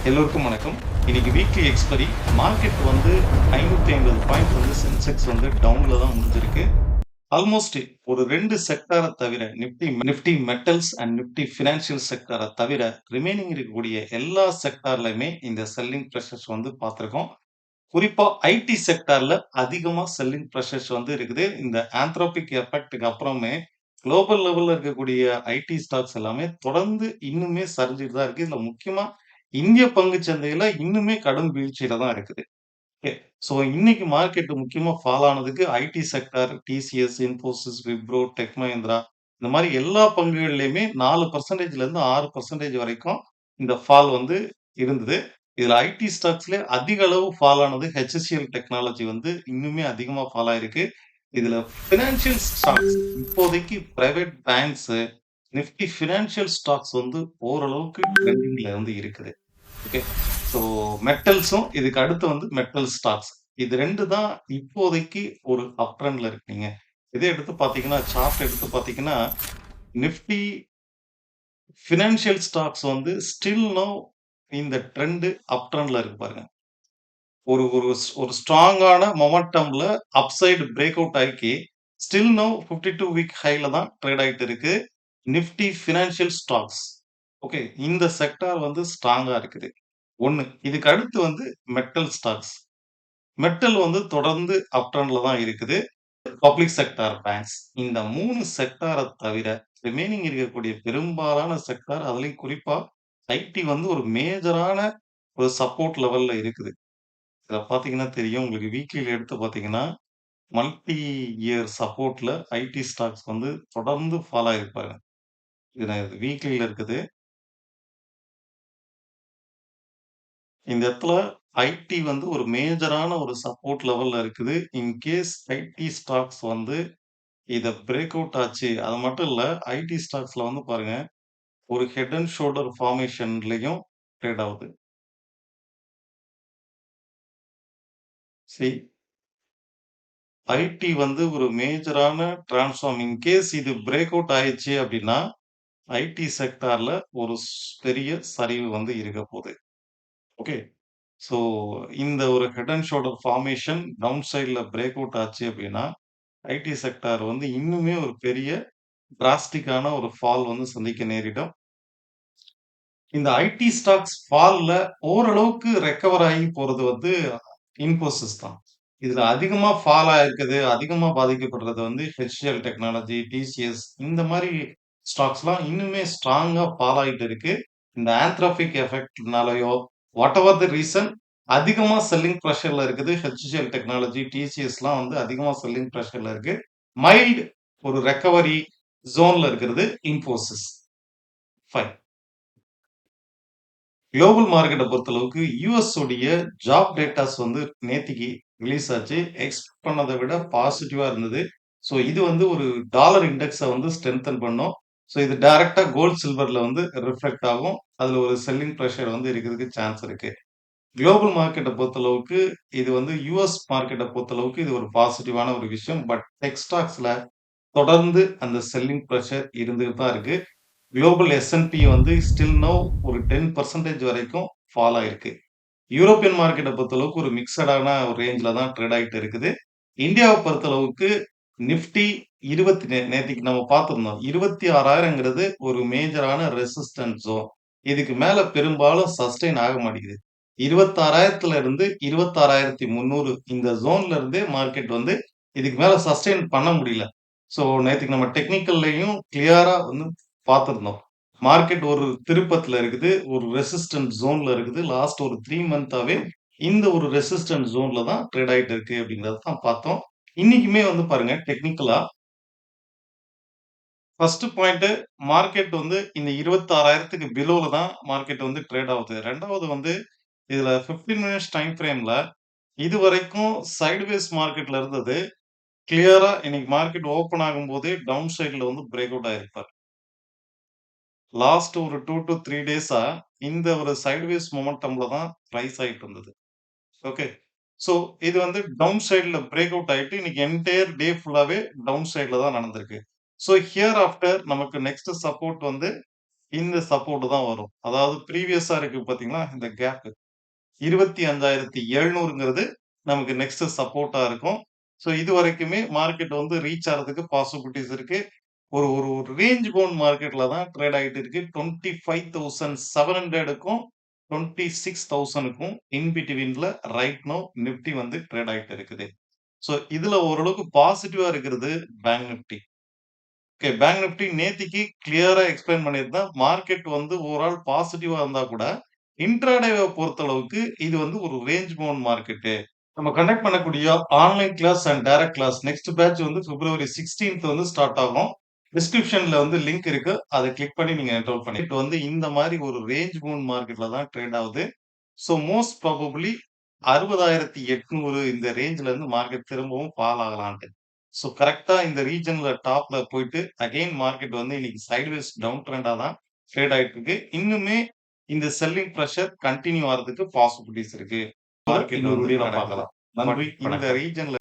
எல்லோருக்கும் வணக்கம். இன்னைக்கு வீக்லி எக்ஸ்பைரி மார்க்கெட் வந்து 550 பாயிண்ட் வந்து சென்செக்ஸ் வந்து டவுன்ல தான் முடிஞ்சிருக்கு. ஆல்மோஸ்ட் ஒரு 2 செக்டார தவிர Nifty metals and Nifty financial செக்டார தவிர ரிமைனிங் இருக்கக்கூடிய எல்லா செக்டார்லயுமே இந்த செல்லிங் பிரஷர்ஸ் வந்து பார்த்திருக்கோம். குறிப்பா ஐடி செக்டார்ல அதிகமா செல்லிங் பிரஷர்ஸ் வந்து இருக்குது. இந்த ஆந்த்ரோபிக் எஃபெக்ட்க்கு அப்புறமே குளோபல் லெவல்ல இருக்கக்கூடிய ஐடி ஸ்டாக்ஸ் எல்லாமே தொடர்ந்து இன்னுமே சரிஞ்சுட்டு தான் இருக்கு. இதுல முக்கியமா இந்திய பங்குச் சந்தையில இன்னுமே கடும் வீழ்ச்சியில தான் இருக்குது. ஓகே. சோ இன்னைக்கு மார்க்கெட் முக்கியமா ஃபால் ஆனதுக்கு IT sector, TCS, Infosys, Wipro, tech Mahindra இந்த மாரி எல்லா பங்குகள்லயுமே 4%ல இருந்து 6% வரைக்கும் இந்த ஃபால் வந்து இருந்தது. இதுல ஐடி ஸ்டாக்ஸ்ல அதிக அளவு ஃபால் ஆனது HCL டெக்னாலஜி வந்து இன்னுமே அதிகமா ஃபால் ஆயிருக்கு. இதுல பினான்சியல் ஸ்டாக்ஸ் இப்போதைக்கு private banks, Nifty financial stocks வந்து ஓரளவுக்கு ட்ரெண்டிங்ல வந்து இருக்குது. ஓகே. ஸோ மெட்டல்ஸும் இதுக்கு அடுத்து வந்து மெட்டல் ஸ்டாக்ஸ். இது 2 தான் இப்போதைக்கு ஒரு அப் ட்ரெண்ட்ல இருக்கீங்க. இதே எடுத்து பார்த்தீங்கன்னா, சார்ட் எடுத்து பார்த்தீங்கன்னா, நிஃப்டி பினான்சியல் ஸ்டாக்ஸ் வந்து ஸ்டில் நவ் இந்த ட்ரெண்ட் அப் ட்ரெண்ட்ல இருக்கு பாருங்க. ஒரு ஒரு ஒரு ஸ்ட்ராங்கான மொமெண்டம்ல அப்சைட் பிரேக் அவுட் ஆகி ஸ்டில் நவ் 52 வீக் ஹைல தான் ட்ரேட் ஆயிட்டு இருக்கு. Nifty financial stocks. ஓகே. இந்த செக்டார் வந்து ஸ்ட்ராங்கா இருக்குது. 1. இதுக்கு அடுத்து வந்து மெட்டல் ஸ்டாக்ஸ். மெட்டல் வந்து தொடர்ந்து அப் ட்ரெண்ட்ல தான் இருக்குது. Public sector banks. இந்த 3 செக்டார தவிர ரிமைனிங் இருக்கக்கூடிய பெரும்பாலான செக்டார் அதுலயும் குறிப்பா ஐடி வந்து ஒரு மேஜரான ஒரு சப்போர்ட் லெவல்ல இருக்குது. இத பார்த்தீங்கன்னா தெரியும். உங்களுக்கு வீக்லில எடுத்து பார்த்தீங்கன்னா, மல்டி இயர் சப்போர்ட்ல ஐடி ஸ்டாக்ஸ் வந்து தொடர்ந்து ஃபால் ஆயிருக்கு பாருங்க. இது நான் வீக்லில இருக்குது. இந்த இடத்துல ஐடி வந்து ஒரு மேஜரான ஒரு சப்போர்ட் லெவல்ல இருக்குது. இன் கேஸ் ஐடி ஸ்டாக்ஸ் வந்து இத பிரேக் அவுட் ஆச்சு. அது மட்டும் இல்ல, ஐடி ஸ்டாக்ஸ்ல வந்து பாருங்க, ஒரு ஹெட் அண்ட் ஷோல்டர் ஃபார்மேஷன்லயும் ட்ரேட் ஆவுது. சி ஐடி வந்து ஒரு மேஜரான இன் கேஸ் இது பிரேக் அவுட் ஆயிருச்சு அப்டின்னா, ஐடி செக்டார்ல ஒரு பெரிய சரிவு வந்து இருக்க போது. ஓகே. ஸோ இந்த ஒரு head and shoulder formation down சைட்ல பிரேக் அவுட் ஆச்சு அப்டின்னா, ஐடி செக்டார் வந்து இன்னுமே ஒரு பெரிய டிராஸ்டிக்கான ஒரு ஃபால் வந்து சந்திக்க நேரிடும். இந்த ஐடி ஸ்டாக்ஸ் ஃபால்ல ஓரளவுக்கு ரெக்கவர் ஆகி போறது வந்து இன்ஃபோசிஸ் தான். இதுல அதிகமா ஃபால் ஆயிருக்குது, அதிகமா பாதிக்கப்படுறது வந்து HCL டெக்னாலஜி, டிசிஎஸ் இந்த மாரி ஸ்டாக்ஸ்லாம் இன்னுமே ஸ்ட்ராங்கா ஃபால் ஆயிட்டு இருக்கு. இந்த ஆந்த்ரோபிக் எஃபெக்ட்னாலயோ, வாட்டெவர் த ரீசன் அதிகமா செல்லிங் பிரஷர்ல இருக்குது. HCL டெக்னாலஜி, டிசிஎஸ்லாம் வந்து அதிகமா செல்லிங் பிரஷர்ல இருக்கு. மைல்ட் ஒரு ரெக்கவரி ஜோன்ல இருக்கிறது இன்ஃபோசிஸ். ஃபைன். குளோபல் மார்க்கெட்ட பொறுத்தளவுக்கு யுஎஸ் உடைய ஜாப் டேட்டாஸ் வந்து நேத்திக்கு ரிலீஸ் ஆச்சு. எக்ஸ்பெக்ட் பண்ணத விட பாசிட்டிவா இருந்தது. ஸோ இது வந்து ஒரு டாலர் இண்டெக்ஸ வந்து ஸ்ட்ரெங்தன் பண்ணும். ஸோ இது டைரக்ட்டா கோல்ட், சில்வர்ல வந்து ரிஃப்ளெக்ட் ஆகும். அதுல ஒரு செல்லிங் பிரஷர் வந்து இருக்கிறதுக்கு சான்ஸ் இருக்கு. குளோபல் மார்க்கெட்ட பொறுத்தளவுக்கு இது வந்து யுஎஸ் மார்க்கெட்ட பொறுத்தளவுக்கு இது ஒரு பாசிட்டிவான ஒரு விஷயம். பட் டெக் ஸ்டாக்ஸ்ல தொடர்ந்து அந்த செல்லிங் பிரஷர் இருந்துட்டு தான் இருக்கு. குளோபல் S&P வந்து ஸ்டில் நவ் ஒரு 10% வரைக்கும் ஃபால் ஆயிருக்கு. யூரோப்பியன் மார்க்கெட்ட பொறுத்தளவுக்கு ஒரு மிக்ஸடான ஒரு ரேஞ்ச்ல தான் ட்ரேட் ஆயிட்டு இருக்குது. இந்தியாவ பொறுத்தளவுக்கு நிஃப்டி 20 நேத்திக்கு நம்ம பார்த்திருந்தோம். 26,000ங்கிறது ஒரு மேஜரான ரெசிஸ்டன்ஸ் ஜோன். இதுக்கு மேல பெரும்பாலும் சஸ்டெயின் ஆக மாட்டேங்குது. 26,000த்துல இருந்து 26,300 இந்த ஜோன்ல இருந்தே மார்க்கெட் வந்து இதுக்கு மேல சஸ்டெயின் பண்ண முடியல. ஸோ நேத்திக்கு நம்ம டெக்னிக்கல்லயும் கிளியரா வந்து பார்த்திருந்தோம். மார்க்கெட் ஒரு திருப்பத்துல இருக்குது. ஒரு ரெசிஸ்டன்ட் ஜோன்ல இருக்குது. லாஸ்ட் ஒரு 3 மந்த்தாவே இந்த ஒரு ரெசிஸ்டன்ட் ஜோன்ல தான் ட்ரேட் ஆயிட்டு இருக்கு அப்படிங்கிறத தான் பார்த்தோம். இன்னைக்குமே வந்து பாருங்க டெக்னிக்கலா ஃபர்ஸ்ட் பாயிண்ட் மார்க்கெட் வந்து இந்த 26,000க்கு பிலோல தான் மார்க்கெட் வந்து ட்ரேட் ஆகுது. 2வது வந்து இதுல 15 மினிட்ஸ் டைம் ஃப்ரேம்ல இதுவரைக்கும் சைட்வேஸ் மார்க்கெட்ல இருந்தது. கிளியரா இன்னைக்கு மார்க்கெட் ஓப்பன் ஆகும்போதே டவுன் சைட்ல வந்து பிரேக் அவுட் ஆயிருக்கு. லாஸ்ட் ஒரு 2 டூ 3 டேஸா இந்த ஒரு சைட்வேஸ் மொமெண்டம்ல தான் ரைஸ் ஆயிட்டு இருந்தது. ஓகே. ஸோ இது வந்து டவுன் சைட்ல பிரேக் அவுட் ஆயிட்டு இன்னைக்கு என்டையர் டே ஃபுல்லாவே டவுன் சைட்ல தான் நடந்திருக்கு. ஸோ ஹியர் ஆஃப்டர் நமக்கு நெக்ஸ்ட் சப்போர்ட் வந்து இந்த சப்போர்ட் தான் வரும். அதாவது ப்ரீவியஸா இருக்கு பார்த்தீங்களா? இந்த கேப் 25,700ங்கிறது நமக்கு நெக்ஸ்ட் சப்போர்ட்டா இருக்கும். ஸோ இதுவரைக்குமே மார்க்கெட் வந்து ரீச் ஆறதுக்கு பாசிபிலிட்டீஸ் இருக்கு. ஒரு ஒரு ஒரு ரேஞ்ச் பவுண்ட் மார்க்கெட்ல தான் ட்ரேட் ஆயிட்டு இருக்கு. 25,700க்கும் 26,000க்கும் இன் பிட்வீன்ல ரைட் நவ் நிஃப்டி வந்து ட்ரேட் ஆயிட்டு இருக்குது. ஸோ இதுல ஓரளவுக்கு பாசிட்டிவா இருக்கிறது bank Nifty. Okay. Bank Nifty நேத்திக்கு கிளியரா எக்ஸ்பிளைன் பண்ணியிருந்தேன். மார்க்கெட் வந்து ஓவரால் பாசிட்டிவா இருந்தா கூட, இன்ட்ராடேவ பொறுத்தளவுக்கு இது வந்து ஒரு ரேஞ்ச் பவுண்ட் மார்க்கெட்டு. நம்ம கண்டக்ட் பண்ணக்கூடிய online class and direct class next batch வந்து பிப்ரவரி 16th வந்து ஸ்டார்ட் ஆகும். டிஸ்கிரிப்ஷன்ல வந்து லிங்க் இருக்கு. அத கிளிக் பண்ணி நீங்க என்ரோல் பண்ணி இது வந்து இந்த மாரி ஒரு ரேஞ்ச் பவுண்ட் மார்க்கெட்ல தான் ட்ரேட் ஆகுது. ஸோ மோஸ்ட் ப்ராபபிலி 60,800 இந்த ரேஞ்ச்ல இருந்து மார்க்கெட் திரும்பவும் ஃபால் ஆகலான்ட்டு. ஸோ கரெக்ட்டா இந்த ரீஜியன்ல டாப்ல போயிட்டு அகைன் மார்க்கெட் வந்து இன்னைக்கு சைட்வேஸ் டவுன் ட்ரெண்டா தான் ட்ரேட் ஆயிட்டு இருக்கு. இன்னுமே இந்த செல்லிங் பிரஷர் கன்டின்யூ ஆறதுக்கு பாசிபிலிட்டீஸ் இருக்கு. மார்க்கெட் இன்னொரு வந்து வீடியோல நடக்குது. பார்க்கலாம். பட் நன்றி, இந்த வணக்கம். ரீஜியன்ல